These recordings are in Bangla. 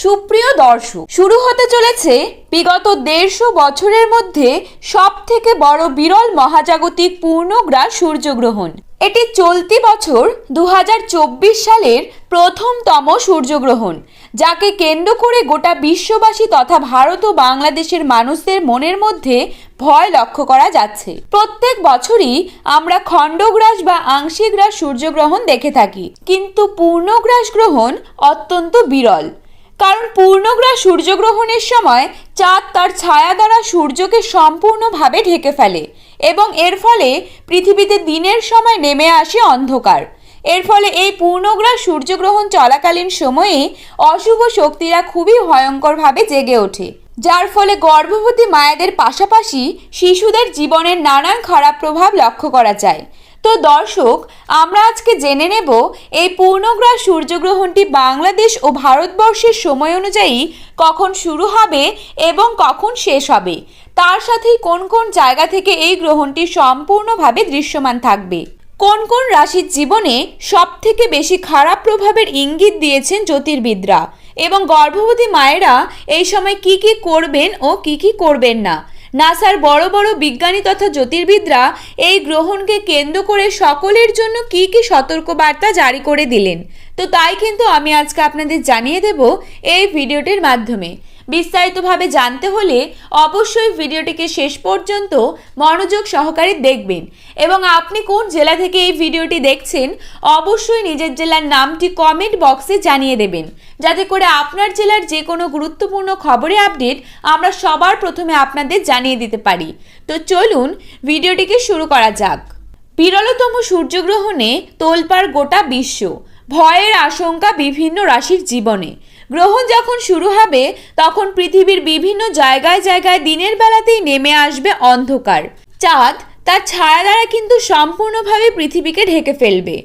সুপ্রিয় দর্শক, শুরু হতে চলেছে বিগত 150 বছরের মধ্যে সবথেকে বড় বিরল মহাজাগতিক পূর্ণগ্রাস সূর্যগ্রহণ। এটি চলতি বছর 2024 সালের প্রথমতম সূর্যগ্রহণ, যাকে কেন্দ্র করে গোটা বিশ্ববাসী তথা ভারত ও বাংলাদেশের মানুষদের মনের মধ্যে ভয় লক্ষ্য করা যাচ্ছে। প্রত্যেক বছরই আমরা খণ্ডগ্রাস বা আংশিক গ্রাস সূর্যগ্রহণ দেখে থাকি, কিন্তু পূর্ণগ্রাস গ্রহণ অত্যন্ত বিরল। কারণ পূর্ণগ্রাস সূর্যগ্রহণের সময় চাঁদ তার ছায়া দ্বারা সূর্যকে সম্পূর্ণভাবে ঢেকে ফেলে এবং এর ফলে পৃথিবীতে দিনের সময় নেমে আসে অন্ধকার। এর ফলে এই পূর্ণগ্রাস সূর্যগ্রহণ চলাকালীন সময়ে অশুভ শক্তিরা খুবই ভয়ঙ্করভাবে জেগে ওঠে, যার ফলে গর্ভবতী মায়েদের পাশাপাশি শিশুদের জীবনের নানান খারাপ প্রভাব লক্ষ্য করা যায়। তো দর্শক, আমরা আজকে জেনে নেব এই পূর্ণগ্রাস সূর্যগ্রহণটি বাংলাদেশ ও ভারতবর্ষের সময় অনুযায়ী কখন শুরু হবে এবং কখন শেষ হবে, তার সাথেই কোন কোন জায়গা থেকে এই গ্রহণটি সম্পূর্ণভাবে দৃশ্যমান থাকবে, কোন কোন রাশির জীবনে সবথেকে বেশি খারাপ প্রভাবের ইঙ্গিত দিয়েছেন জ্যোতির্বিদরা, এবং গর্ভবতী মায়েরা এই সময় কি কি করবেন ও কি কি করবেন না। নাসার বড় বড় বিজ্ঞানী তথা জ্যোতির্বিদরা এই গ্রহণকে কেন্দ্র করে সকলের জন্য কি কি সতর্কবার্তা জারি করে দিলেন। তো তাই কিন্তু আমি আজকে আপনাদের জানিয়ে দেব এই ভিডিওটির মাধ্যমে। বিস্তারিতভাবে জানতে হলে অবশ্যই ভিডিওটিকে শেষ পর্যন্ত মনোযোগ সহকারে দেখবেন, এবং আপনি কোন জেলা থেকে এই ভিডিওটি দেখছেন অবশ্যই নিজের জেলার নামটি কমেন্ট বক্সে জানিয়ে দেবেন, যাতে করে আপনার জেলার যে কোনো গুরুত্বপূর্ণ খবরের আপডেট আমরা সবার প্রথমে আপনাদের জানিয়ে দিতে পারি। তো চলুন ভিডিওটিকে শুরু করা যাক। বিরলতম সূর্যগ্রহণে তোলপাড় গোটা বিশ্ব, ভয়ের আশঙ্কা বিভিন্ন রাশির জীবনে। গ্রহণ যখন শুরু হবে তখন পৃথিবীর বিভিন্ন জায়গায় জায়গায় দিনের বেলাতেই নেমে আসবে অন্ধকার। চাঁদ তার ছায়া দ্বারা কিন্তু সম্পূর্ণভাবে পৃথিবীকে ঢেকে ফেলবে।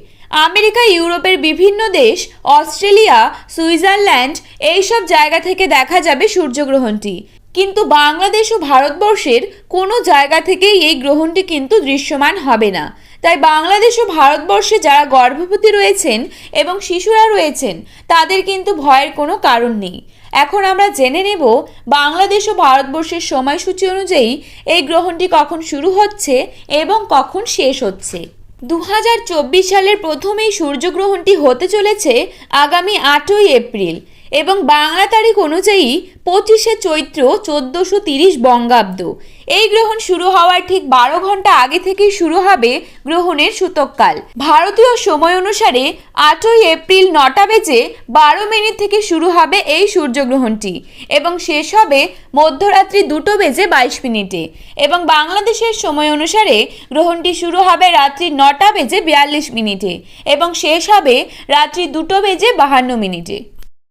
আমেরিকা, ইউরোপের বিভিন্ন দেশ, অস্ট্রেলিয়া, সুইজারল্যান্ড এইসব জায়গা থেকে দেখা যাবে সূর্যগ্রহণটি, কিন্তু বাংলাদেশ ও ভারতবর্ষের কোনো জায়গা থেকেই এই গ্রহণটি কিন্তু দৃশ্যমান হবে না। তাই বাংলাদেশ ও ভারতবর্ষে যারা গর্ভবতী রয়েছেন এবং শিশুরা রয়েছেন তাদের কিন্তু ভয়ের কোনো কারণ নেই। এখন আমরা জেনে নেব বাংলাদেশ ও ভারতবর্ষের সময়সূচি অনুযায়ী এই গ্রহণটি কখন শুরু হচ্ছে এবং কখন শেষ হচ্ছে। 2024 সালের প্রথম এই সূর্যগ্রহণটি হতে চলেছে আগামী 8ই এপ্রিল এবং বাংলা তারিখ অনুযায়ী 25শে চৈত্র 1430 বঙ্গাব্দ। এই গ্রহণ শুরু হওয়ার ঠিক 12 ঘন্টা আগে থেকেই শুরু হবে গ্রহণের সূতককাল। ভারতীয় সময় অনুসারে 8ই এপ্রিল 9টা বেজে 12 মিনিট থেকে শুরু হবে এই সূর্যগ্রহণটি এবং শেষ হবে মধ্যরাত্রি 2টো বেজে 22 মিনিটে, এবং বাংলাদেশের সময় অনুসারে গ্রহণটি শুরু হবে রাত্রি 9টা বেজে 42 মিনিটে এবং শেষ হবে রাত্রি 2টো বেজে 52 মিনিটে।